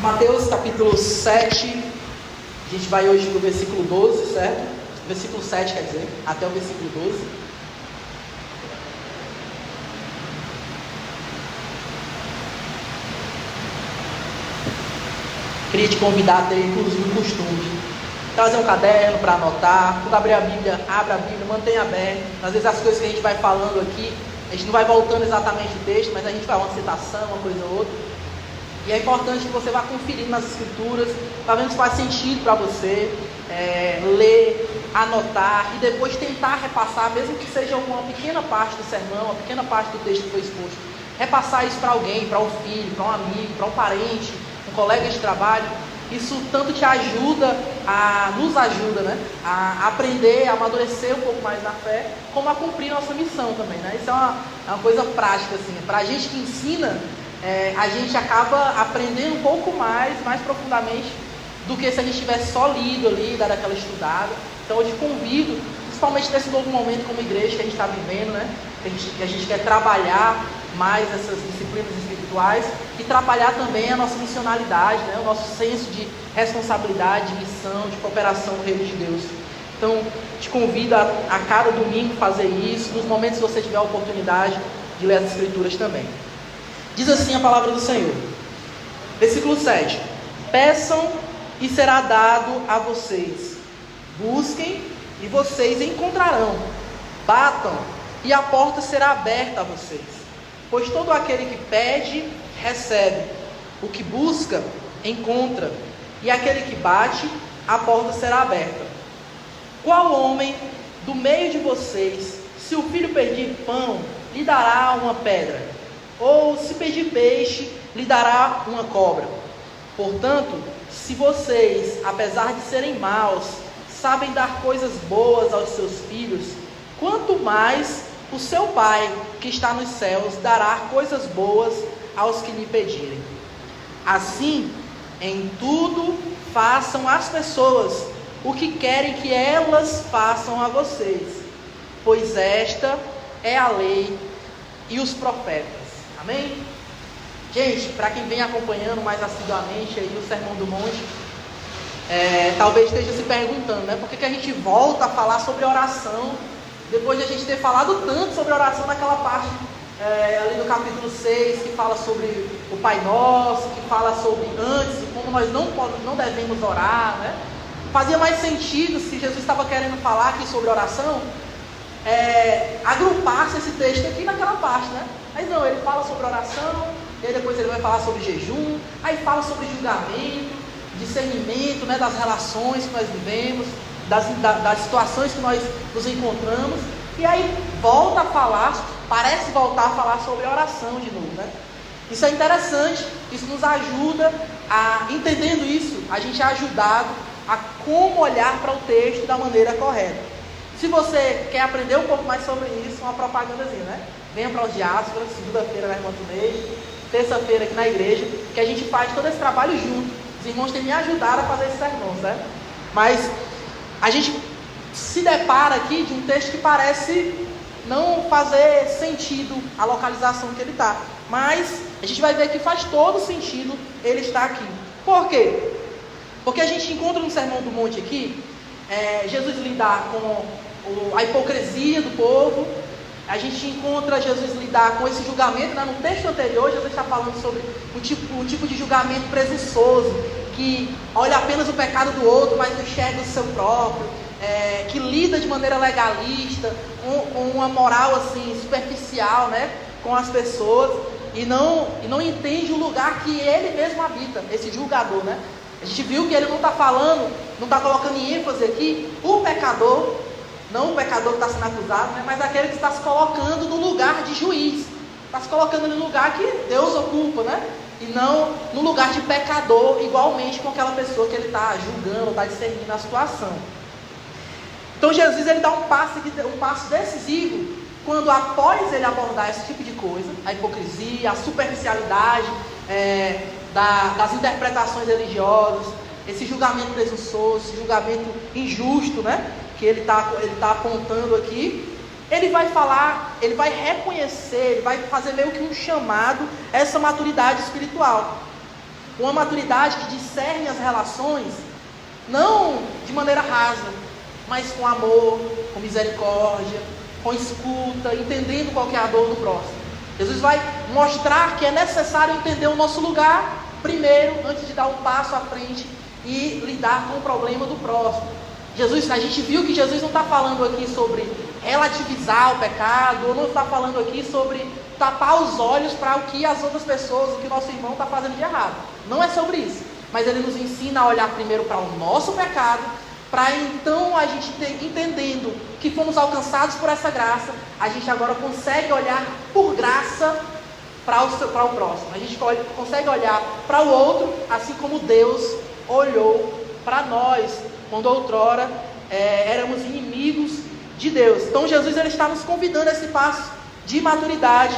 Mateus capítulo 7, a gente vai hoje do versículo 12, certo? Versículo 7, quer dizer, até o versículo 12. Queria te convidar a ter, inclusive, o costume de trazer um caderno para anotar. Quando abrir a Bíblia, abra a Bíblia, mantenha aberto. Às vezes as coisas que a gente vai falando aqui, a gente não vai voltando exatamente o texto, mas a gente vai uma citação, uma coisa ou outra. E é importante que você vá conferindo nas escrituras, para ver se faz sentido para você, ler, anotar e depois tentar repassar, mesmo que seja uma pequena parte do sermão, uma pequena parte do texto que foi exposto. Repassar isso para alguém, para um filho, para um amigo, para um parente, um colega de trabalho. Isso tanto te ajuda, nos ajuda, né? A aprender, a amadurecer um pouco mais na fé, como a cumprir nossa missão também, né? Isso é uma coisa prática, assim. Para a gente que ensina, a gente acaba aprendendo um pouco mais profundamente do que se a gente tivesse só lido ali, dado aquela estudada. Então eu te convido, principalmente nesse novo momento como igreja que a gente está vivendo, né? Que a gente quer trabalhar mais essas disciplinas espirituais e trabalhar também a nossa missionalidade, né? O nosso senso de responsabilidade, de missão, de cooperação no reino de Deus. Então te convido a cada domingo fazer isso, nos momentos que você tiver a oportunidade de ler as escrituras também. Diz assim a palavra do Senhor, versículo 7: peçam e será dado a vocês, busquem e vocês encontrarão, batam e a porta será aberta a vocês, pois todo aquele que pede, recebe, o que busca, encontra, e aquele que bate, a porta será aberta. Qual homem do meio de vocês, se o filho pedir pão, lhe dará uma pedra? Ou se pedir peixe, lhe dará uma cobra? Portanto, se vocês, apesar de serem maus, sabem dar coisas boas aos seus filhos, quanto mais o seu Pai, que está nos céus, dará coisas boas aos que lhe pedirem. Assim, em tudo, façam às pessoas o que querem que elas façam a vocês, pois esta é a lei e os profetas. Amém? Gente, para quem vem acompanhando mais assiduamente aí o Sermão do Monte, talvez esteja se perguntando, né? Por que a gente volta a falar sobre oração, depois de a gente ter falado tanto sobre oração naquela parte ali do capítulo 6, que fala sobre o Pai Nosso, que fala sobre antes, como nós não devemos orar, né? Fazia mais sentido, se Jesus estava querendo falar aqui sobre oração, agrupar-se esse texto aqui naquela parte, né? Mas não, ele fala sobre oração, e aí depois ele vai falar sobre jejum, aí fala sobre julgamento, discernimento, né, das relações que nós vivemos, das situações que nós nos encontramos, e aí parece voltar a falar sobre oração de novo, né? Isso é interessante, isso nos ajuda entendendo isso, a gente é ajudado a como olhar para o texto da maneira correta. Se você quer aprender um pouco mais sobre isso, uma propagandazinha, né? Venha para os diásporas, segunda-feira na Irmã Tunei, terça-feira aqui na igreja, que a gente faz todo esse trabalho junto. Os irmãos têm me ajudado a fazer esse sermão, certo? Mas a gente se depara aqui de um texto que parece não fazer sentido a localização que ele está. Mas a gente vai ver que faz todo sentido ele estar aqui. Por quê? Porque a gente encontra no Sermão do Monte aqui, Jesus lidar com a hipocrisia do povo. A gente encontra Jesus lidar com esse julgamento, né? No texto anterior, Jesus está falando sobre o tipo de julgamento presunçoso, que olha apenas o pecado do outro, mas não enxerga o seu próprio, que lida de maneira legalista, com uma moral assim, superficial, né? Com as pessoas, e não entende o lugar que ele mesmo habita, esse julgador, né? A gente viu que ele não está colocando em ênfase aqui o pecador, não o pecador que está sendo acusado, né, mas aquele que está se colocando no lugar de juiz, está se colocando no lugar que Deus ocupa, né, e não no lugar de pecador, igualmente com aquela pessoa que ele está julgando, está discernindo a situação. Então Jesus ele dá um passo decisivo, quando após ele abordar esse tipo de coisa, a hipocrisia, a superficialidade das interpretações religiosas, esse julgamento presunçoso, esse julgamento injusto, né, que ele tá apontando aqui, ele vai falar, ele vai reconhecer, ele vai fazer meio que um chamado a essa maturidade espiritual. Uma maturidade que discerne as relações, não de maneira rasa, mas com amor, com misericórdia, com escuta, entendendo qual que é a dor do próximo. Jesus vai mostrar que é necessário entender o nosso lugar primeiro, antes de dar um passo à frente e lidar com o problema do próximo. A gente viu que Jesus não está falando aqui sobre relativizar o pecado, ou não está falando aqui sobre tapar os olhos para o que as outras pessoas, o que o nosso irmão está fazendo de errado. Não é sobre isso. Mas ele nos ensina a olhar primeiro para o nosso pecado, para então a gente entendendo que fomos alcançados por essa graça, a gente agora consegue olhar por graça para o próximo. A gente consegue olhar para o outro, assim como Deus olhou para nós, quando outrora éramos inimigos de Deus. Então Jesus ele está nos convidando a esse passo de maturidade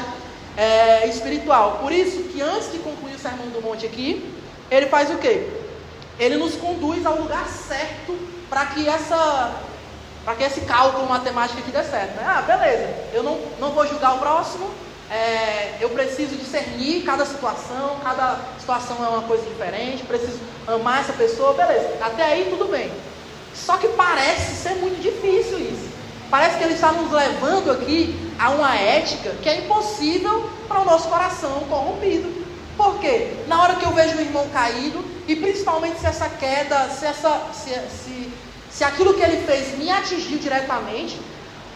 espiritual. Por isso que antes de concluir o Sermão do Monte aqui, ele faz o quê? Ele nos conduz ao lugar certo para que esse cálculo matemático aqui dê certo, né? Ah, beleza, eu não vou julgar o próximo, eu preciso discernir cada situação é uma coisa diferente, preciso amar essa pessoa, beleza, até aí tudo bem. Só que parece ser muito difícil isso. Parece que ele está nos levando aqui a uma ética que é impossível para o nosso coração corrompido. Por quê? Na hora que eu vejo o irmão caído, e principalmente se essa queda, se aquilo que ele fez me atingiu diretamente,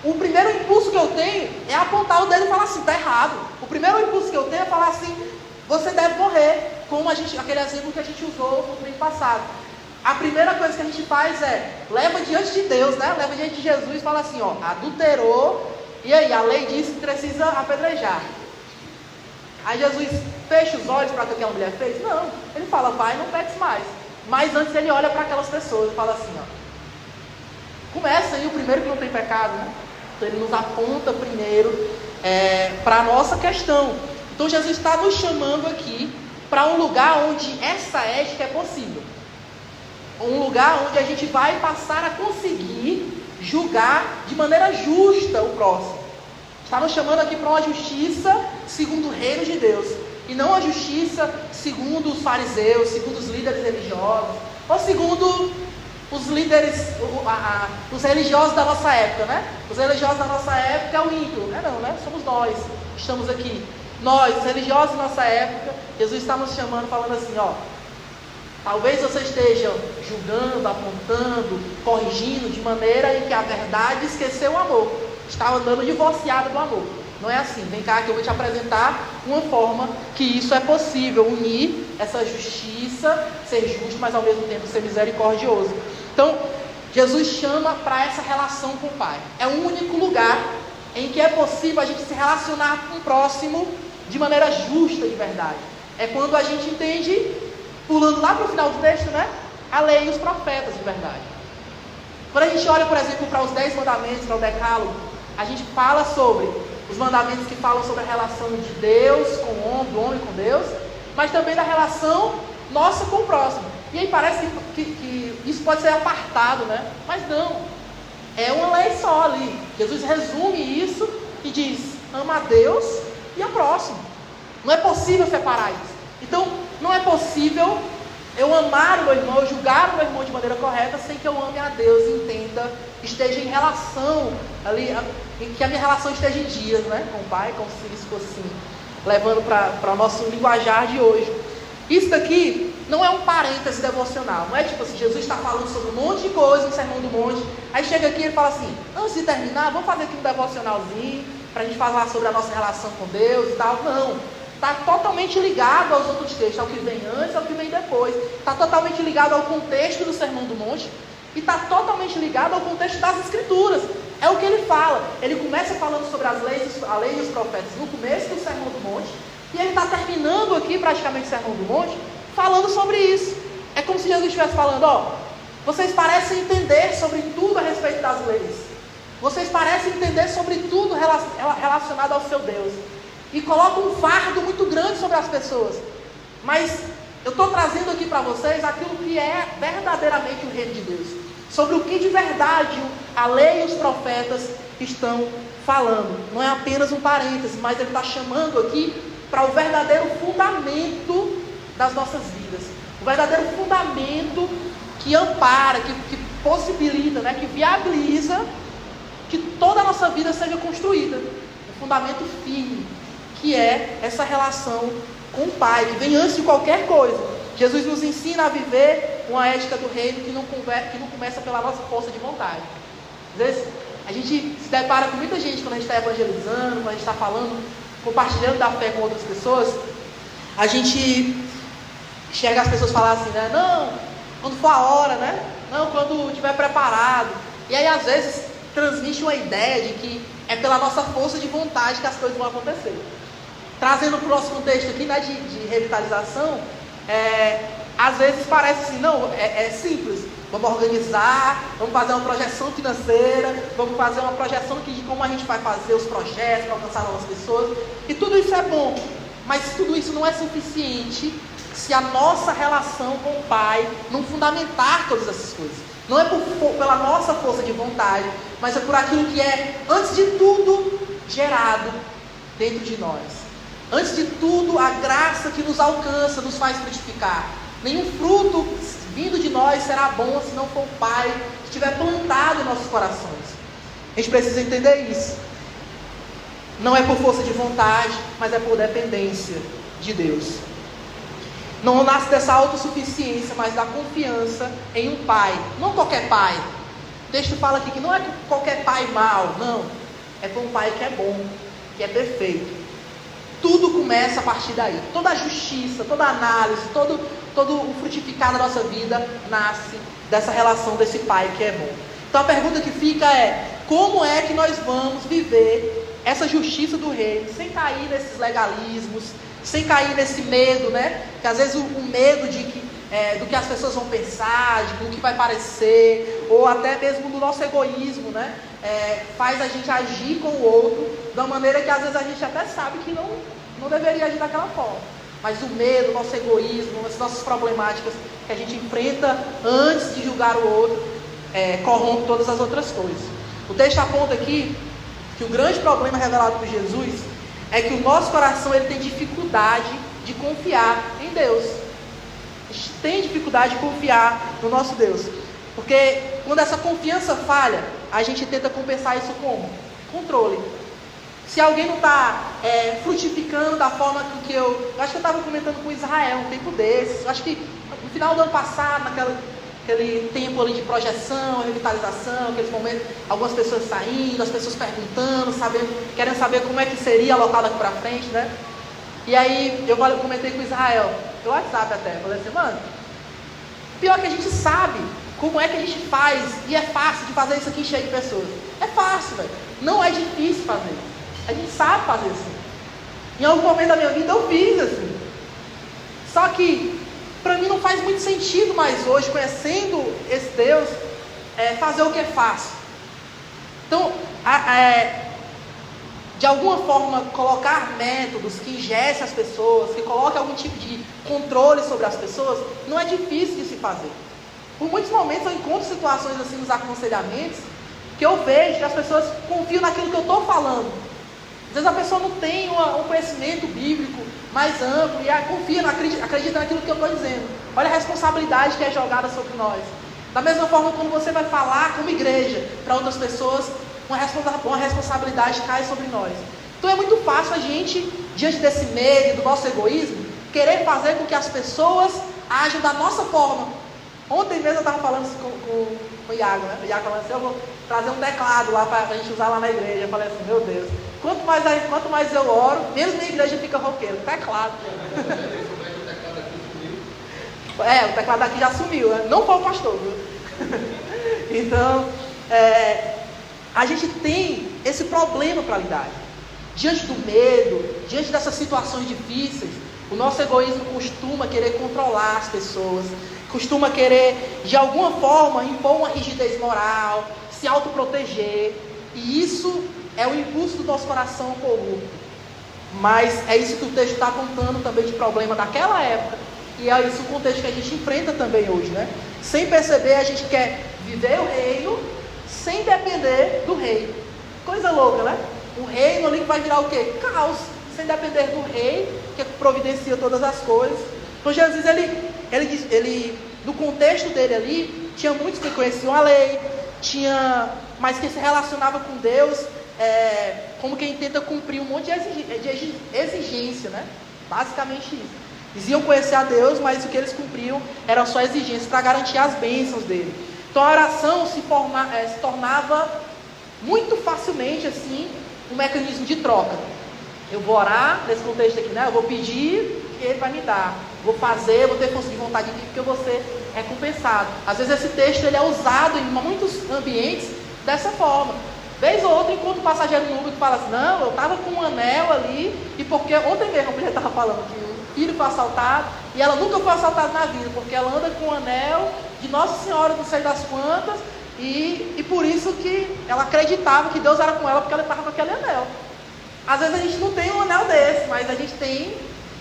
o primeiro impulso que eu tenho é apontar o dedo e falar assim, está errado. O primeiro impulso que eu tenho é falar assim, você deve morrer, como aquele exemplo que a gente usou no domingo passado. A primeira coisa que a gente faz leva diante de Deus, né? Leva diante de Jesus e fala assim, ó, adulterou, e aí a lei diz que precisa apedrejar. Aí Jesus fecha os olhos para o que aquela mulher fez? Não, ele fala, vai, não peques mais. Mas antes ele olha para aquelas pessoas e fala assim, ó, começa aí o primeiro que não tem pecado, né? Então ele nos aponta primeiro para a nossa questão. Então Jesus está nos chamando aqui para um lugar onde essa ética é possível. Um lugar onde a gente vai passar a conseguir julgar de maneira justa o próximo. Está nos chamando aqui para uma justiça segundo o reino de Deus. E não a justiça segundo os fariseus, segundo os líderes religiosos, ou segundo os líderes, os religiosos da nossa época, né? Os religiosos da nossa época é o ímpio, não, né? Somos nós, estamos aqui. Nós, os religiosos da nossa época, Jesus está nos chamando, falando assim, ó, talvez você esteja julgando, apontando, corrigindo, de maneira em que a verdade esqueceu o amor. Está andando divorciado do amor. Não é assim. Vem cá que eu vou te apresentar uma forma que isso é possível. Unir essa justiça, ser justo, mas ao mesmo tempo ser misericordioso. Então, Jesus chama para essa relação com o Pai. É o único lugar em que é possível a gente se relacionar com o próximo de maneira justa, de verdade. É quando a gente entende, pulando lá para o final do texto, né? A lei e os profetas, de verdade. Quando a gente olha, por exemplo, para os 10 mandamentos, para o decálogo, a gente fala sobre os mandamentos que falam sobre a relação de Deus com o homem, do homem com Deus, mas também da relação nossa com o próximo. E aí parece que isso pode ser apartado, né? Mas não, é uma lei só ali. Jesus resume isso e diz, ama a Deus e ao próximo. Não é possível separar isso. Então, não é possível eu amar o meu irmão, eu julgar o meu irmão de maneira correta, sem que eu ame a Deus e entenda, esteja em relação ali, que a minha relação esteja em dias, né? Com o Pai, com os filhos, se fosse assim, levando para o nosso linguajar de hoje. Isso daqui não é um parêntese devocional, não é tipo assim, Jesus está falando sobre um monte de coisa no Sermão do Monte, aí chega aqui e ele fala assim, antes de terminar, vamos fazer aqui um devocionalzinho, para a gente falar sobre a nossa relação com Deus e tal. Não. Está totalmente ligado aos outros textos, ao que vem antes, ao que vem depois. Está totalmente ligado ao contexto do Sermão do Monte e está totalmente ligado ao contexto das Escrituras. É o que ele fala. Ele começa falando sobre a lei e os profetas no começo do Sermão do Monte e ele está terminando aqui praticamente o Sermão do Monte falando sobre isso. É como se Jesus estivesse falando, ó, vocês parecem entender sobre tudo a respeito das leis. Vocês parecem entender sobre tudo relacionado ao seu Deus. E coloca um fardo muito grande sobre as pessoas. Mas eu estou trazendo aqui para vocês aquilo que é verdadeiramente o reino de Deus. Sobre o que de verdade a lei e os profetas estão falando. Não é apenas um parêntese, mas ele está chamando aqui para o verdadeiro fundamento das nossas vidas. o verdadeiro fundamento que ampara, que possibilita, né, que viabiliza que toda a nossa vida seja construída. Um fundamento firme, que é essa relação com o Pai, que vem antes de qualquer coisa. Jesus nos ensina a viver uma ética do reino que não começa pela nossa força de vontade. Às vezes, a gente se depara com muita gente quando a gente está evangelizando, quando a gente está falando, compartilhando da fé com outras pessoas. A gente enxerga as pessoas falar assim, né? Não, quando for a hora, né? Não, quando estiver preparado. E aí, às vezes, transmite uma ideia de que é pela nossa força de vontade que as coisas vão acontecer. Trazendo para o nosso contexto aqui, né, de revitalização, às vezes parece assim, não, é simples. Vamos organizar, vamos fazer uma projeção financeira, vamos fazer uma projeção de como a gente vai fazer os projetos para alcançar novas pessoas. E tudo isso é bom, mas tudo isso não é suficiente se a nossa relação com o Pai não fundamentar todas essas coisas. Não é pela nossa força de vontade, mas é por aquilo que é, antes de tudo, gerado dentro de nós. Antes de tudo, a graça que nos alcança nos faz frutificar. Nenhum fruto vindo de nós será bom se não for o Pai que estiver plantado em nossos corações. A gente precisa entender isso. Não é por força de vontade, mas é por dependência de Deus. Não nasce dessa autossuficiência, mas da confiança em um Pai. Não qualquer Pai. O texto fala aqui que não é qualquer Pai mau, não. É por um Pai que é bom, que é perfeito. Tudo começa a partir daí. Toda a justiça, toda a análise, todo o frutificar da nossa vida nasce dessa relação desse Pai que é bom. Então a pergunta que fica é: como é que nós vamos viver essa justiça do reino sem cair nesses legalismos, sem cair nesse medo, né? Que às vezes o medo do que as pessoas vão pensar, do que vai parecer, ou até mesmo do nosso egoísmo, né? Faz a gente agir com o outro de uma maneira que às vezes a gente até sabe que não deveria agir daquela forma. Mas o medo, o nosso egoísmo, as nossas problemáticas que a gente enfrenta antes de julgar o outro, corrompe todas as outras coisas. O texto aponta aqui que o grande problema revelado por Jesus é que o nosso coração ele tem dificuldade de confiar em Deus. A gente tem dificuldade de confiar no nosso Deus. Porque quando essa confiança falha, a gente tenta compensar isso como? Controle. Se alguém não está frutificando da forma que eu acho que eu estava comentando com Israel um tempo desses. Eu acho que no final do ano passado, naquele tempo ali de projeção, revitalização, aqueles momentos, algumas pessoas saindo, as pessoas perguntando, querendo saber como é que seria alocado aqui para frente, né? E aí eu comentei com Israel, pelo WhatsApp até, falei assim, mano, pior que a gente sabe como é que a gente faz, e é fácil de fazer isso aqui cheio de pessoas. É fácil, velho. Não é difícil fazer. A gente sabe fazer assim. Em algum momento da minha vida eu fiz assim. Só que para mim não faz muito sentido mais hoje, conhecendo esse Deus, fazer o que é fácil. Então, de alguma forma, colocar métodos que ingessem as pessoas, que coloquem algum tipo de controle sobre as pessoas, não é difícil de se fazer. Por muitos momentos eu encontro situações assim nos aconselhamentos, que eu vejo que as pessoas confiam naquilo que eu estou falando. Às vezes a pessoa não tem um conhecimento bíblico mais amplo e confia, acredita naquilo que eu estou dizendo. Olha a responsabilidade que é jogada sobre nós. Da mesma forma, quando você vai falar como igreja para outras pessoas, uma responsabilidade cai sobre nós. Então é muito fácil a gente, diante desse medo e do nosso egoísmo, querer fazer com que as pessoas ajam da nossa forma. Ontem mesmo eu estava falando com o Iago, né? O Iago falando assim, eu vou trazer um teclado lá para a gente usar lá na igreja. Eu falei assim, meu Deus, quanto mais eu oro, menos minha igreja fica roqueira. Teclado. O teclado aqui já sumiu, né? Não foi o pastor, viu? Então, a gente tem esse problema para lidar. Diante do medo, diante dessas situações difíceis, o nosso egoísmo costuma querer controlar as pessoas, costuma querer, de alguma forma, impor uma rigidez moral, se autoproteger. E isso é o impulso do nosso coração corrupto. Mas é isso que o texto está contando também de problema daquela época. E é isso o contexto que a gente enfrenta também hoje, né? Sem perceber, a gente quer viver o reino sem depender do rei. Coisa louca, né? O reino ali vai virar o quê? Caos. Sem depender do rei, que providencia todas as coisas. Então Jesus, ele no contexto dele ali, tinha muitos que conheciam a lei, mas que se relacionava com Deus como quem tenta cumprir um monte de exigência, né? Basicamente isso. Eles iam conhecer a Deus, mas o que eles cumpriam eram só exigências para garantir as bênçãos dele. Então a oração se tornava muito facilmente assim um mecanismo de troca. Eu vou orar nesse contexto aqui, né? Eu vou pedir e ele vai me dar. Vou fazer, vou ter força de vontade aqui porque eu vou ser recompensado. Às vezes esse texto ele é usado em muitos ambientes dessa forma. Vez ou outra, enquanto o passageiro no Uber que fala assim, não, eu estava com um anel ali, e porque ontem mesmo a mulher estava falando que o filho foi assaltado, e ela nunca foi assaltada na vida, porque ela anda com um anel de Nossa Senhora, não sei das quantas, e por isso que ela acreditava que Deus era com ela, porque ela estava com aquele anel. Às vezes a gente não tem um anel desse, mas a gente tem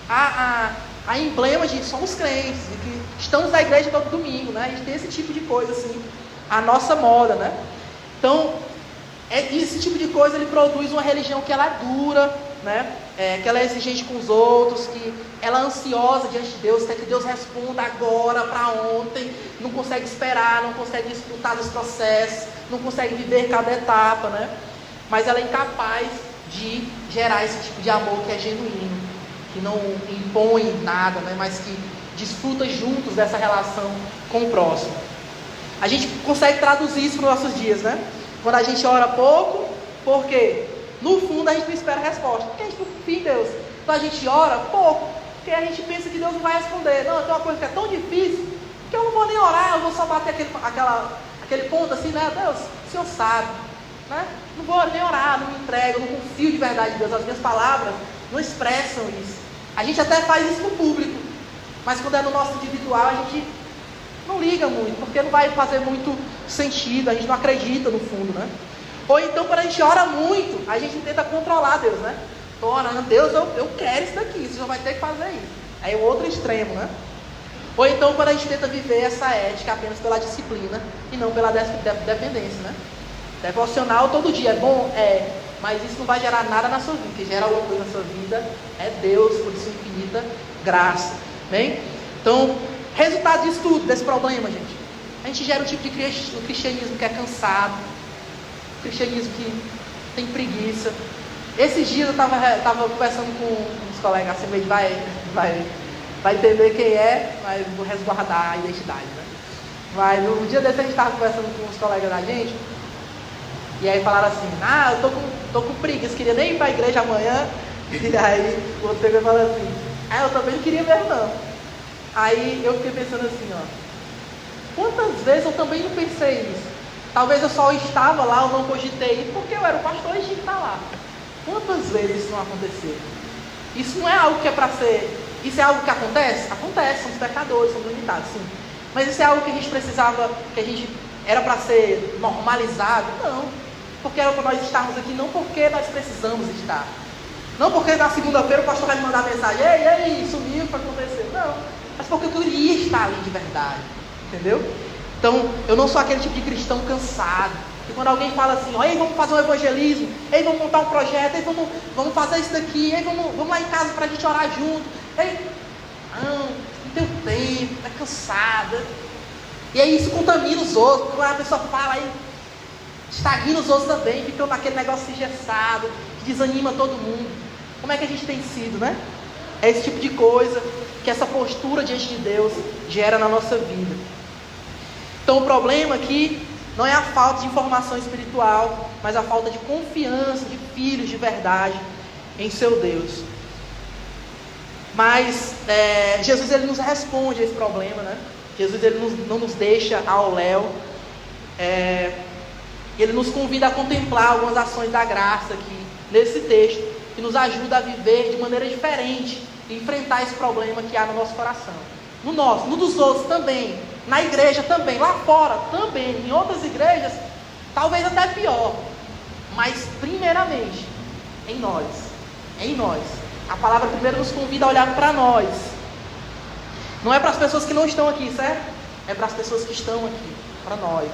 a emblema de somos crentes, de que estamos na igreja todo domingo, né? A gente tem esse tipo de coisa assim, a nossa moda, né? Então, esse tipo de coisa ele produz uma religião que ela é dura, né? Que ela é exigente com os outros, que ela é ansiosa diante de Deus, quer que Deus responda agora, para ontem, não consegue esperar, não consegue disfrutar dos processos, não consegue viver cada etapa, né? Mas ela é incapaz de gerar esse tipo de amor que é genuíno, que não impõe nada, né? Mas que desfruta juntos dessa relação com o próximo. A gente consegue traduzir isso para os nossos dias, né? Quando a gente ora pouco, por quê? No fundo a gente não espera resposta, porque a gente não confia em Deus. Então a gente ora pouco, porque a gente pensa que Deus não vai responder. Não, tem uma coisa que é tão difícil, que eu não vou nem orar, eu vou só bater aquele ponto assim, né? Deus, o Senhor sabe, né? Não vou nem orar, não me entrego, não confio de verdade em Deus. As minhas palavras não expressam isso. A gente até faz isso no público, mas quando é no nosso individual, a gente não liga muito, porque não vai fazer muito sentido, a gente não acredita no fundo, né? Ou então, quando a gente ora muito, a gente tenta controlar Deus, né? Estou orando, Deus, eu quero isso daqui, você já vai ter que fazer isso. Aí é o outro extremo, né? Ou então, quando a gente tenta viver essa ética apenas pela disciplina e não pela dependência, né? Devocional todo dia é bom? Mas isso não vai gerar nada na sua vida. O que gera alguma coisa na sua vida é Deus, por sua infinita graça. Bem? Então, resultado disso tudo, desse problema, gente. A gente gera um tipo de cristianismo que é cansado, um cristianismo que tem preguiça. Esses dias eu estava conversando com uns colegas, assim, meio vai entender quem é, mas vou resguardar a identidade, né? Mas um dia desse a gente estava conversando com uns colegas da gente, e aí falaram assim, eu tô com preguiça, queria nem ir para a igreja amanhã. E aí o outro pegou e falou assim, eu também não queria mesmo não. Aí eu fiquei pensando assim, quantas vezes eu também não pensei nisso? Talvez eu só estava lá, eu não cogitei isso, porque eu era o pastor e tinha que estar lá. Quantas vezes isso não aconteceu? Isso não é algo que é para ser... Isso é algo que acontece? Acontece, somos pecadores, somos limitados, sim. Mas isso é algo que a gente precisava, que a gente era para ser normalizado? Não. Porque era para nós estarmos aqui, não porque nós precisamos estar. Não porque na segunda-feira o pastor vai me mandar mensagem, ei, sumiu, o que aconteceu? Não. Mas porque eu queria estar ali de verdade. Entendeu? Então, eu não sou aquele tipo de cristão cansado. E quando alguém fala assim, ei, vamos fazer um evangelismo, ei, vamos montar um projeto, ei, vamos fazer isso daqui, ei, vamos lá em casa para a gente orar junto. Ei, não tenho tempo, é cansado. E aí isso contamina os outros. Quando a pessoa fala aí, estagna os outros também, ficam naquele negócio engessado, que desanima todo mundo. Como é que a gente tem sido, né? É esse tipo de coisa que essa postura diante de Deus gera na nossa vida. Então o problema aqui não é a falta de informação espiritual, mas a falta de confiança de filhos de verdade em seu Deus. Mas Jesus ele nos responde a esse problema, né? Jesus ele não nos deixa ao léu. Ele nos convida a contemplar algumas ações da graça aqui nesse texto, que nos ajuda a viver de maneira diferente e enfrentar esse problema que há no nosso coração. No dos outros também, na igreja também, lá fora também, em outras igrejas, talvez até pior, mas primeiramente em nós. A palavra primeiro nos convida a olhar para nós. Não é para as pessoas que não estão aqui, certo? É para as pessoas que estão aqui, para nós.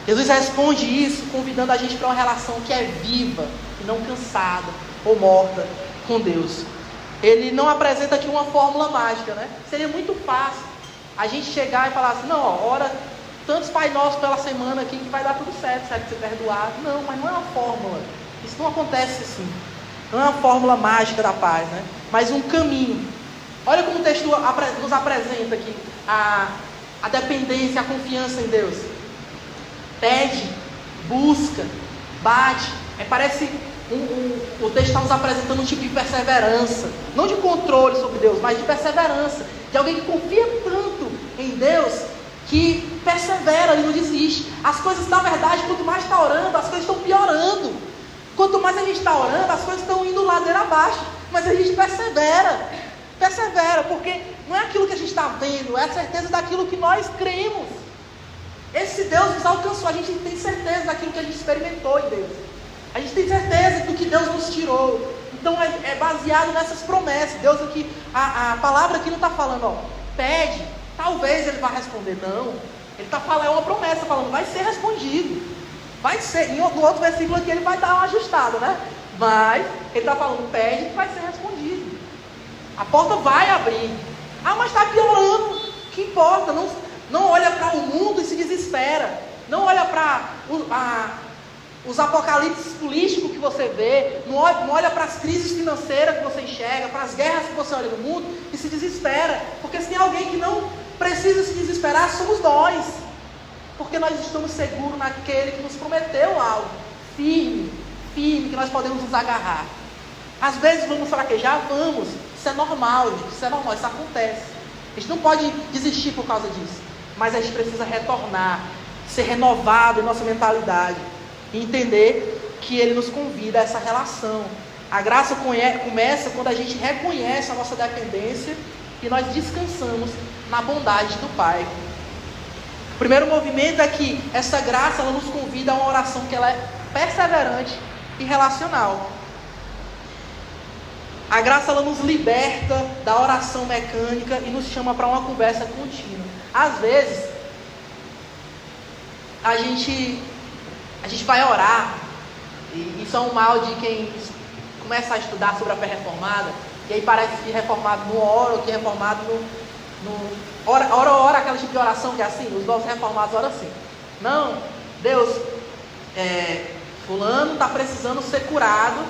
Jesus responde isso convidando a gente para uma relação que é viva e não cansada ou morta com Deus. ele não apresenta aqui uma fórmula mágica, né? Seria muito fácil a gente chegar e falar assim, não, ó, ora tantos Pai Nossos pela semana aqui que vai dar tudo certo, serve ser perdoado. Não, mas não é uma fórmula. Isso não acontece assim. Não é uma fórmula mágica da paz, né? Mas um caminho. Olha como o texto nos apresenta aqui a dependência, a confiança em Deus. Pede, busca, bate. Parece o texto está nos apresentando um tipo de perseverança. Não de controle sobre Deus, mas de perseverança. De alguém que confia tanto em Deus que persevera e não desiste. As coisas, na verdade, quanto mais está orando, as coisas estão piorando. Quanto mais a gente está orando, as coisas estão indo ladeira abaixo. Mas a gente persevera. Persevera, porque não é aquilo que a gente está vendo, é a certeza daquilo que nós cremos. Esse Deus nos alcançou, a gente tem certeza daquilo que a gente experimentou em Deus. A gente tem certeza do que Deus nos tirou. Então é baseado nessas promessas. Deus aqui, a palavra aqui não está falando, ó, pede, talvez ele vá responder. Não, ele está falando, é uma promessa, falando, vai ser respondido. Vai ser, no outro versículo aqui ele vai dar uma ajustada, né? Mas ele está falando, pede que vai ser respondido. A porta vai abrir. Ah, mas está piorando. Que importa? Não olha para o mundo e se desespera. Não olha para os apocalipses políticos que você vê. Não olha para as crises financeiras que você enxerga, para as guerras que você olha no mundo e se desespera. Porque se tem alguém que não precisa se desesperar, somos nós. Porque nós estamos seguros naquele que nos prometeu algo firme, que nós podemos nos agarrar. Às vezes vamos fraquejar? Vamos. Isso é normal, gente. Isso é normal, isso acontece. A gente não pode desistir por causa disso. Mas a gente precisa retornar, ser renovado em nossa mentalidade e entender que Ele nos convida a essa relação. A graça começa quando a gente reconhece a nossa dependência e nós descansamos na bondade do Pai. O primeiro movimento é que essa graça ela nos convida a uma oração que ela é perseverante e relacional. A graça ela nos liberta da oração mecânica e nos chama para uma conversa contínua. Às vezes, a gente vai orar, e isso é um mal de quem começa a estudar sobre a fé reformada, e aí parece que reformado não ora, ou que reformado ora aquela tipo de oração que é assim, os novos reformados oram assim. Não, Deus, fulano está precisando ser curado,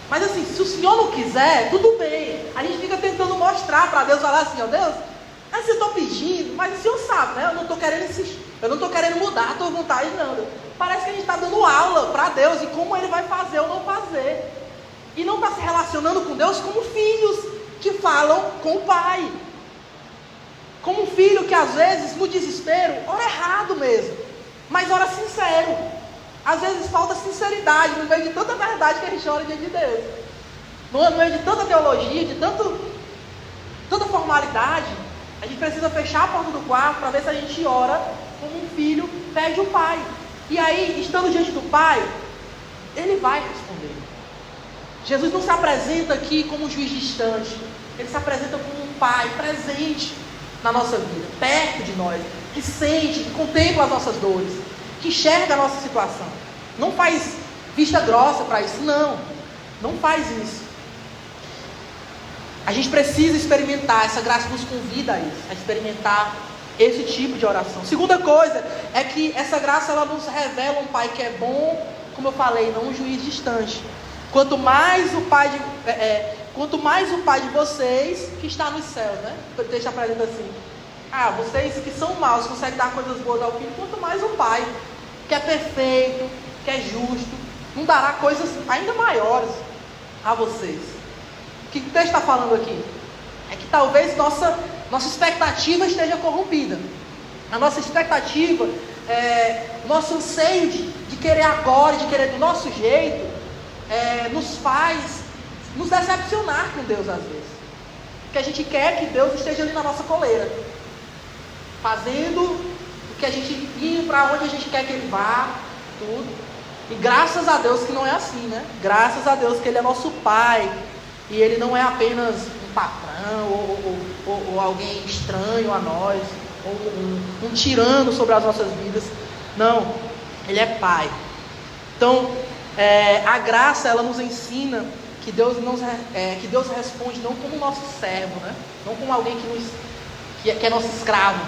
mas assim, se o Senhor não quiser, tudo bem. A gente fica tentando mostrar para Deus, falar assim, ó, Deus, assim, eu estou pedindo, mas o Senhor sabe, né? Eu não estou querendo insistir, eu não estou querendo mudar a tua vontade, não. Deus. Parece que a gente está dando aula para Deus e como Ele vai fazer ou não fazer. E não está se relacionando com Deus como filhos que falam com o Pai. Como um filho que às vezes, no desespero, ora errado mesmo, mas ora sincero. Às vezes falta sinceridade no meio de tanta verdade que a gente ora diante de Deus. No meio de tanta teologia, de tanta formalidade, a gente precisa fechar a porta do quarto para ver se a gente ora como um filho pede o Pai. E aí, estando diante do Pai, Ele vai responder. Jesus não se apresenta aqui como um juiz distante. Ele se apresenta como um Pai presente na nossa vida, perto de nós, que sente, que contempla as nossas dores, que enxerga a nossa situação. Não faz vista grossa para isso, não faz isso. A gente precisa experimentar, essa graça nos convida a isso, a experimentar esse tipo de oração. Segunda coisa é que essa graça ela nos revela um Pai que é bom, como eu falei, não um juiz distante. Quanto mais o Pai de vocês que está nos céus, né? O texto apresenta assim: vocês que são maus conseguem dar coisas boas ao filho, quanto mais o Pai, que é perfeito, que é justo, não dará coisas ainda maiores a vocês. O que o texto está falando aqui? É que talvez nossa expectativa esteja corrompida. A nossa expectativa, nosso anseio de querer agora, de querer do nosso jeito, nos faz nos decepcionar com Deus às vezes. Porque a gente quer que Deus esteja ali na nossa coleira, fazendo o que a gente indo para onde a gente quer que Ele vá, tudo. E graças a Deus que não é assim, né? Graças a Deus que Ele é nosso Pai. E Ele não é apenas um patrão ou alguém estranho a nós, ou um tirano sobre as nossas vidas. Não, Ele é Pai. Então, a graça ela nos ensina que Deus responde não como nosso servo, né? Não como alguém que é nosso escravo,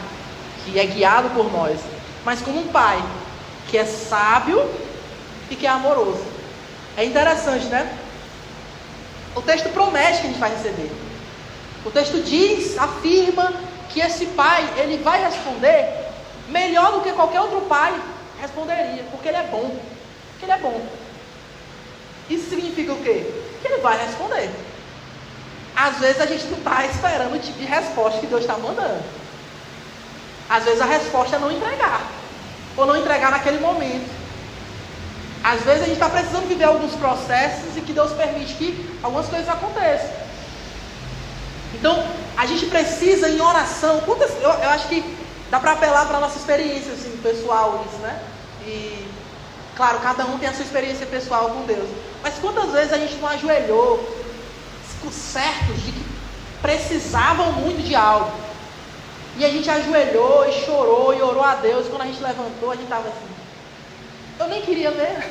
que é guiado por nós, mas como um pai que é sábio e que é amoroso. É interessante, né? O texto promete que a gente vai receber. O texto afirma que esse pai, ele vai responder melhor do que qualquer outro pai responderia, porque ele é bom. Porque ele é bom. Isso significa o quê? Que ele vai responder. Às vezes a gente não está esperando o tipo de resposta que Deus está mandando. Às vezes a resposta é não entregar, ou não entregar naquele momento. Às vezes a gente está precisando viver alguns processos e que Deus permite que algumas coisas aconteçam. Então, a gente precisa, em oração, eu acho que dá para apelar para a nossa experiência assim, pessoal, isso, né? E, claro, cada um tem a sua experiência pessoal com Deus. Mas quantas vezes a gente não ajoelhou, certos de que precisavam muito de algo, e a gente ajoelhou e chorou e orou a Deus, e quando a gente levantou, a gente estava assim, eu nem queria ver,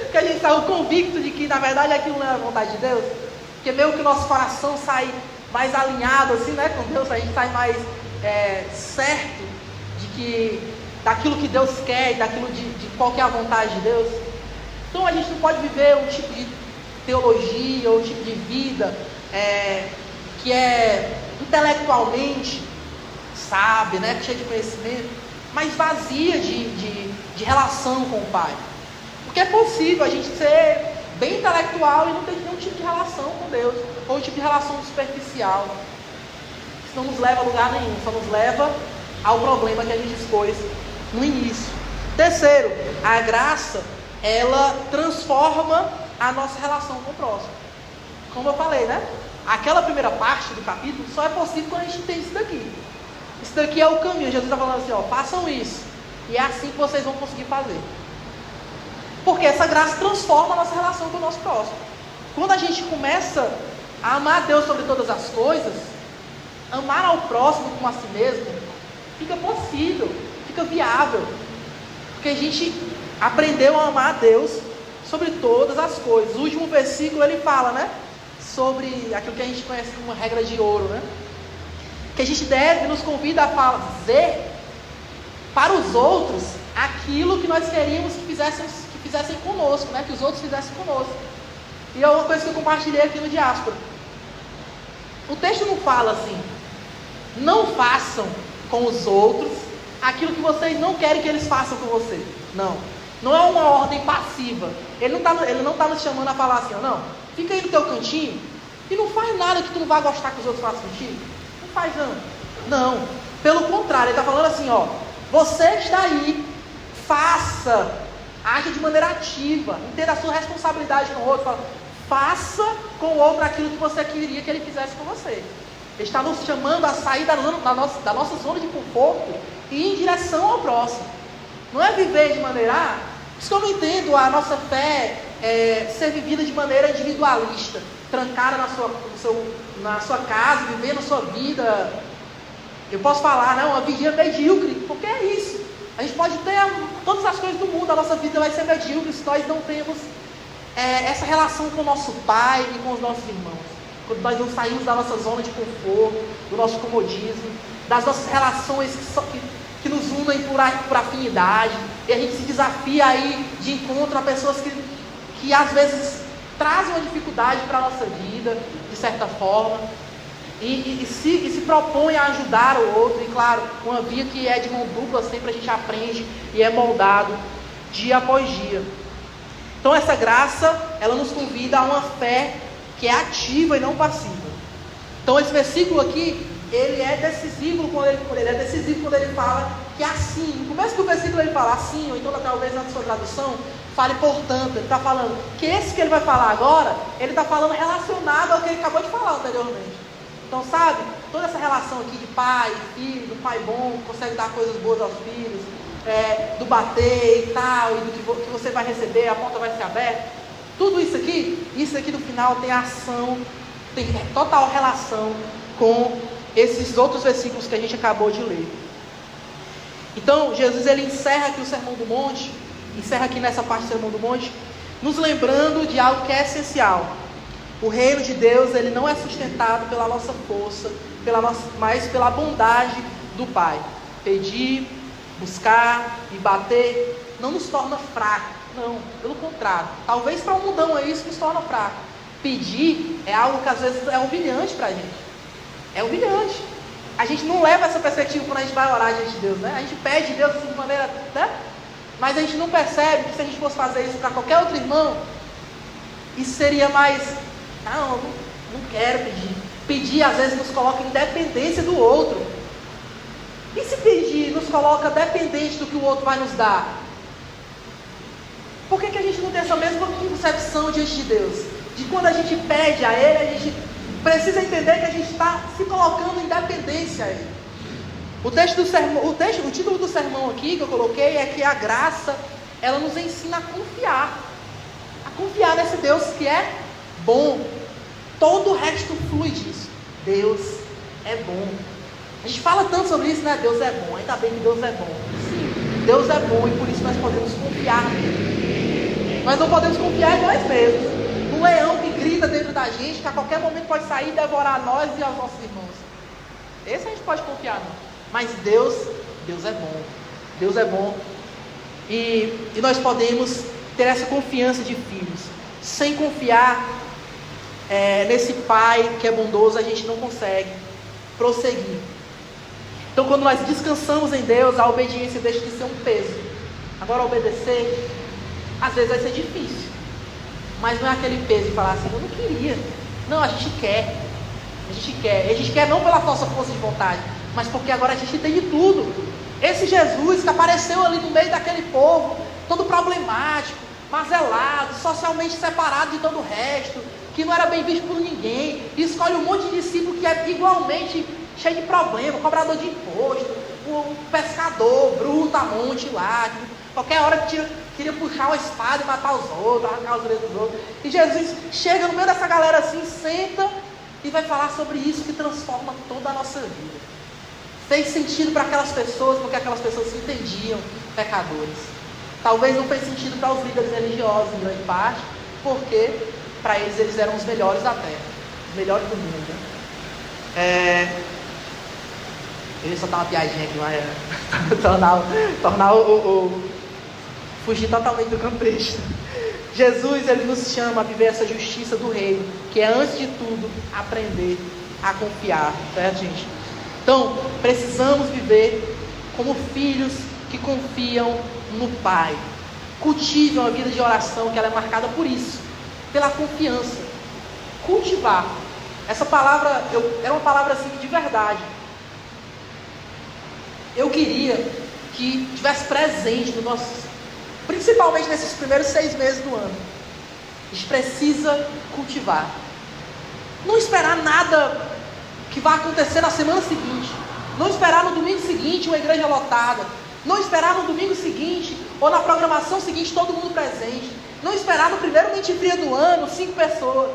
porque a gente saiu convicto de que na verdade aquilo não era a vontade de Deus, porque meio que o nosso coração sai mais alinhado assim, né, com Deus, a gente sai mais certo daquilo que Deus quer, e daquilo de qual que é a vontade de Deus. Então a gente não pode viver um tipo de teologia ou um tipo de vida que é intelectualmente sábia, né, cheia de conhecimento, mas vazia de relação com o Pai. Porque é possível a gente ser bem intelectual e não ter nenhum tipo de relação com Deus, ou um tipo de relação superficial. Isso não nos leva a lugar nenhum, só nos leva ao problema que a gente expôs no início. Terceiro, a graça, ela transforma a nossa relação com o próximo. Como eu falei, né? Aquela primeira parte do capítulo só é possível quando a gente tem isso daqui. Isso daqui é o caminho. Jesus está falando assim, ó, façam isso. E é assim que vocês vão conseguir fazer. Porque essa graça transforma a nossa relação com o nosso próximo. Quando a gente começa a amar a Deus sobre todas as coisas, amar ao próximo como a si mesmo, fica possível, fica viável. Porque a gente aprendeu a amar a Deus sobre todas as coisas. O último versículo ele fala, né? Sobre aquilo que a gente conhece como uma regra de ouro, né? Que a gente nos convida a fazer para os outros aquilo que nós queríamos que fizessem conosco, né? Que os outros fizessem conosco. E é uma coisa que eu compartilhei aqui no Diáspora. O texto não fala assim, não façam com os outros aquilo que vocês não querem que eles façam com você. Não é uma ordem passiva. Ele não está nos chamando a falar assim, ó, não, fica aí no teu cantinho e não faz nada que tu não vai gostar que os outros façam contigo. Não faz não. Pelo contrário, ele está falando assim, ó, você está aí, haja de maneira ativa, entenda a sua responsabilidade com o outro, faça com o outro aquilo que você queria que ele fizesse com você. Ele está nos chamando a sair da nossa zona de conforto e ir em direção ao próximo. Não é viver de maneira, por isso que eu não entendo a nossa fé ser vivida de maneira individualista, trancada na sua casa, vivendo a sua vida. Eu posso falar, né, uma vida medíocre, porque é isso. A gente pode ter todas as coisas do mundo, a nossa vida vai ser medíocre se nós não temos essa relação com o nosso Pai e com os nossos irmãos. Quando nós não saímos da nossa zona de conforto, do nosso comodismo, das nossas relações que nos unem por afinidade, e a gente se desafia aí de encontro a pessoas que às vezes trazem uma dificuldade para a nossa vida, de certa forma, e se propõe a ajudar o outro, e claro, uma via que é de mão dupla, sempre a gente aprende e é moldado dia após dia. Então essa graça, ela nos convida a uma fé que é ativa e não passiva. Então esse versículo aqui, ele é decisivo quando ele fala que assim, no começo do versículo ele fala assim, ou então talvez na sua tradução, fale portanto, ele está falando que esse que ele vai falar agora, ele está falando relacionado ao que ele acabou de falar anteriormente. Então sabe, toda essa relação aqui de pai e filho, do pai bom, que consegue dar coisas boas aos filhos, do bater e tal, e do que você vai receber, a porta vai ser aberta, tudo isso aqui no final tem ação, tem total relação com esses outros versículos que a gente acabou de ler. Então Jesus ele encerra aqui o Sermão do Monte, encerra aqui nessa parte do Sermão do Monte, nos lembrando de algo que é essencial. O reino de Deus, ele não é sustentado pela nossa força, mas pela bondade do Pai. Pedir, buscar e bater não nos torna fraco, não, pelo contrário. Talvez para um mundão aí isso nos torna fraco. Pedir é algo que às vezes é humilhante para a gente. É humilhante. A gente não leva essa perspectiva quando a gente vai orar diante de Deus, né? A gente pede a Deus assim de maneira, né? Mas a gente não percebe que se a gente fosse fazer isso para qualquer outro irmão, isso seria mais, não quero pedir. Pedir às vezes nos coloca em dependência do outro. E se pedir nos coloca dependente do que o outro vai nos dar? Por que a gente não tem essa mesma concepção diante de Deus? De quando a gente pede a Ele, a gente precisa entender que a gente está se colocando em dependência a Ele. O título do sermão aqui que eu coloquei é que a graça, ela nos ensina a confiar nesse Deus que é bom. Todo o resto flui disso. Deus é bom. A gente fala tanto sobre isso, né? Deus é bom, ainda bem que Deus é bom. Sim, Deus é bom e por isso nós podemos confiar nele. Nós não podemos confiar em nós mesmos. Um leão que grita dentro da gente, que a qualquer momento pode sair e devorar nós e os nossos irmãos. Esse a gente pode confiar não. Mas Deus é bom. Deus é bom. E nós podemos ter essa confiança de filhos. Sem confiar nesse Pai que é bondoso, a gente não consegue prosseguir. Então quando nós descansamos em Deus, a obediência deixa de ser um peso. Agora obedecer, às vezes vai ser difícil. Mas não é aquele peso de falar assim, eu não queria. Não, a gente quer. A gente quer não pela nossa força de vontade, mas porque agora a gente tem de tudo. Esse Jesus que apareceu ali no meio daquele povo, todo problemático, mazelado, socialmente separado de todo o resto, que não era bem visto por ninguém, e escolhe um monte de discípulo que é igualmente cheio de problema, cobrador de imposto, o pescador, brutamonte lá, que qualquer hora queria puxar uma espada e matar os outros, arrancar os orelhas dos outros. E Jesus chega no meio dessa galera assim, senta e vai falar sobre isso que transforma toda a nossa vida. Fez sentido para aquelas pessoas, porque aquelas pessoas se entendiam pecadores. Talvez não fez sentido para os líderes religiosos, em grande parte, porque para eles eram os melhores da terra, os melhores do mundo. Eu ia soltar uma piadinha aqui, mas tornar fugir totalmente do contexto. Jesus, ele nos chama a viver essa justiça do reino, que é, antes de tudo, aprender a confiar, certo, gente? Então, precisamos viver como filhos que confiam no Pai. Cultive uma vida de oração, que ela é marcada por isso, pela confiança. Cultivar. Essa palavra, é uma palavra assim de verdade. Eu queria que tivesse presente no nosso, principalmente nesses primeiros 6 meses do ano. A gente precisa cultivar. Não esperar nada que vai acontecer na semana seguinte. Não esperar no domingo seguinte uma igreja lotada. Não esperar no domingo seguinte ou na programação seguinte todo mundo presente. Não esperar no primeiro mente fria do ano 100 pessoas.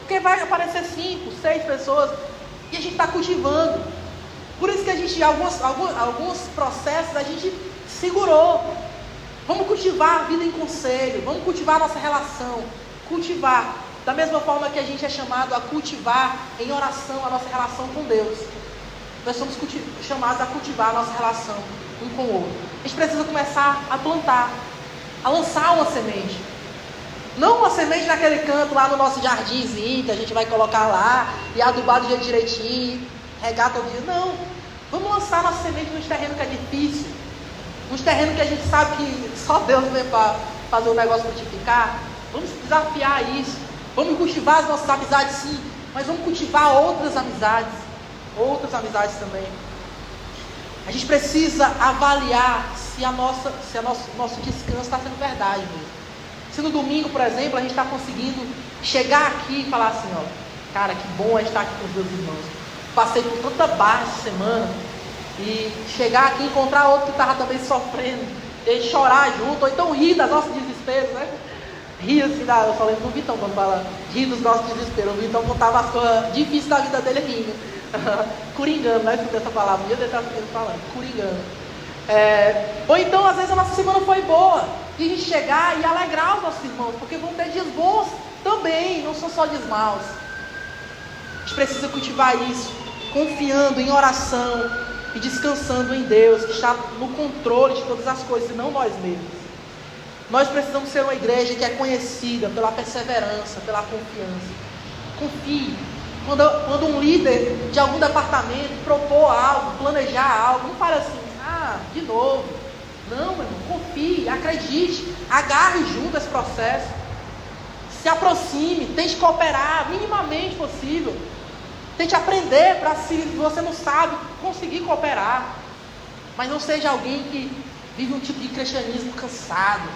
Porque vai aparecer 5, 6 pessoas. E a gente está cultivando. Por isso que a gente, alguns processos, a gente segurou. Vamos cultivar a vida em conselho. Vamos cultivar a nossa relação. Cultivar. Da mesma forma que a gente é chamado a cultivar em oração a nossa relação com Deus. Nós somos chamados a cultivar a nossa relação um com o outro. A gente precisa começar a plantar, a lançar uma semente. Não uma semente naquele canto lá no nosso jardinzinho, que a gente vai colocar lá e adubar do jeito direitinho, regar todo dia. Não. Vamos lançar nossa semente nos terrenos que é difícil. Nos terrenos que a gente sabe que só Deus vem para fazer o negócio frutificar. Vamos desafiar isso. Vamos cultivar as nossas amizades, sim, mas vamos cultivar outras amizades também. A gente precisa avaliar se nosso descanso está sendo verdade mesmo. Se no domingo, por exemplo, a gente está conseguindo chegar aqui e falar assim, ó, cara, que bom é estar aqui com os meus irmãos. Passei por tanta barra essa semana e chegar aqui e encontrar outro que estava também sofrendo, e a gente chorar junto, ou então rir das nossas desesperos, né? Rir assim, eu falei no Vitão quando fala rir dos nossos desesperos. O Vitão contava as coisas difíceis da vida dele rindo. Coringando, né? Escutei essa palavra, um dia dele estava falando, coringando. Ou então, às vezes, a nossa semana foi boa, e a gente chegar e alegrar os nossos irmãos, porque vão ter dias bons também, não são só dias maus. A gente precisa cultivar isso, confiando em oração e descansando em Deus, que está no controle de todas as coisas, e não nós mesmos. Nós precisamos ser uma igreja que é conhecida pela perseverança, pela confiança. Confie. Quando um líder de algum departamento propor algo, planejar algo, não fale assim, de novo. Não, meu irmão, confie, acredite, agarre junto esse processo. Se aproxime, tente cooperar, minimamente possível. Tente aprender para, se você não sabe, conseguir cooperar. Mas não seja alguém que vive um tipo de cristianismo cansado,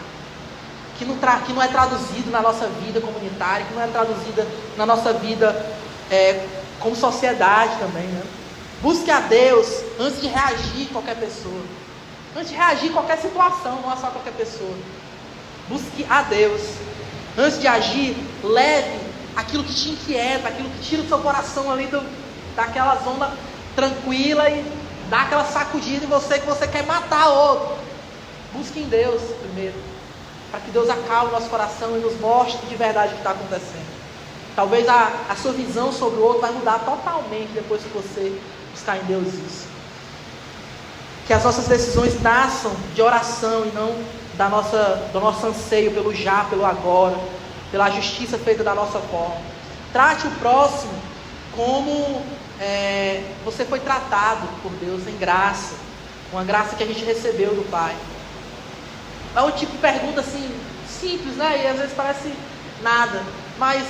que não é traduzido na nossa vida comunitária, que não é traduzida na nossa vida como sociedade também, né? Busque a Deus antes de reagir a qualquer pessoa. Antes de reagir a qualquer situação, não é só qualquer pessoa. Busque a Deus. Antes de agir, leve aquilo que te inquieta, aquilo que tira o seu coração ali daquela zona tranquila e dá aquela sacudida em você que você quer matar outro. Busque em Deus primeiro, para que Deus acalme o nosso coração e nos mostre de verdade o que está acontecendo. Talvez a sua visão sobre o outro vai mudar totalmente depois que você buscar em Deus isso. Que as nossas decisões nasçam de oração e não do nosso anseio pelo já, pelo agora, pela justiça feita da nossa forma. Trate o próximo como você foi tratado por Deus em graça, uma graça que a gente recebeu do Pai. É um tipo de pergunta assim, simples, né? E às vezes parece nada, mas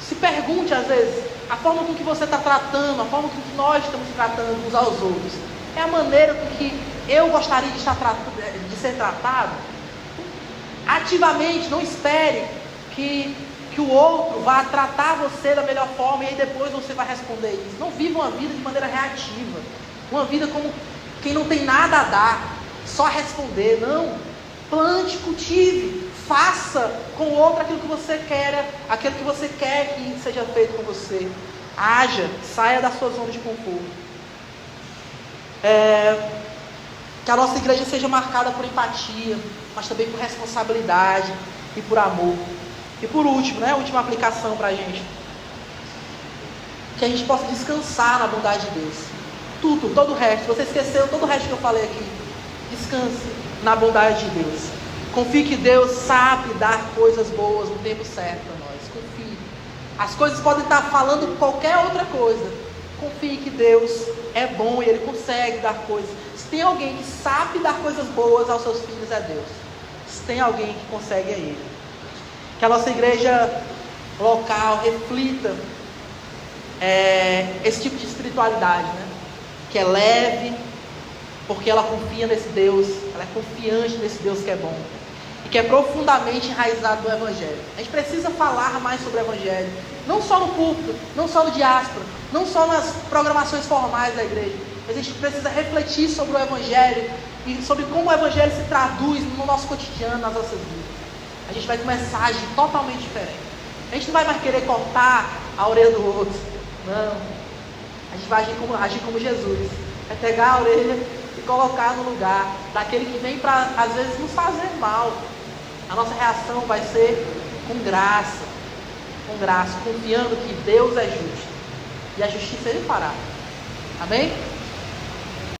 se pergunte às vezes, a forma com que você está tratando, a forma com que nós estamos tratando uns aos outros, é a maneira com que eu gostaria de ser tratado? Ativamente, não espere que o outro vá tratar você da melhor forma e aí depois você vai responder isso. Não viva uma vida de maneira reativa, uma vida como quem não tem nada a dar, só responder. Não, plante, cultive, faça com o outro aquilo que você quer que seja feito com você. Haja, saia da sua zona de conforto. Que a nossa igreja seja marcada por empatia, mas também por responsabilidade e por amor. E por último, a última aplicação para a gente, que a gente possa descansar na bondade de Deus. Todo o resto, se você esqueceu todo o resto que eu falei aqui, descanse na bondade de Deus. Confie que Deus sabe dar coisas boas no tempo certo para nós. Confie. As coisas podem estar falando qualquer outra coisa. Confie que Deus é bom e Ele consegue dar coisas. Se tem alguém que sabe dar coisas boas aos seus filhos, é Deus. Se tem alguém que consegue, é Ele. Que a nossa igreja local reflita esse tipo de espiritualidade, né? Que é leve, porque ela confia nesse Deus, ela é confiante nesse Deus que é bom, e que é profundamente enraizado no Evangelho. A gente precisa falar mais sobre o Evangelho, não só no púlpito, não só no diáspora, não só nas programações formais da igreja, mas a gente precisa refletir sobre o Evangelho e sobre como o Evangelho se traduz no nosso cotidiano, nas nossas vidas. A gente vai começar a agir totalmente diferente. A gente não vai mais querer cortar a orelha do outro, não. A gente vai agir como Jesus, vai pegar a orelha e colocar no lugar daquele que vem para, às vezes, nos fazer mal. A nossa reação vai ser com graça, confiando que Deus é justo, e a justiça Ele fará. Amém?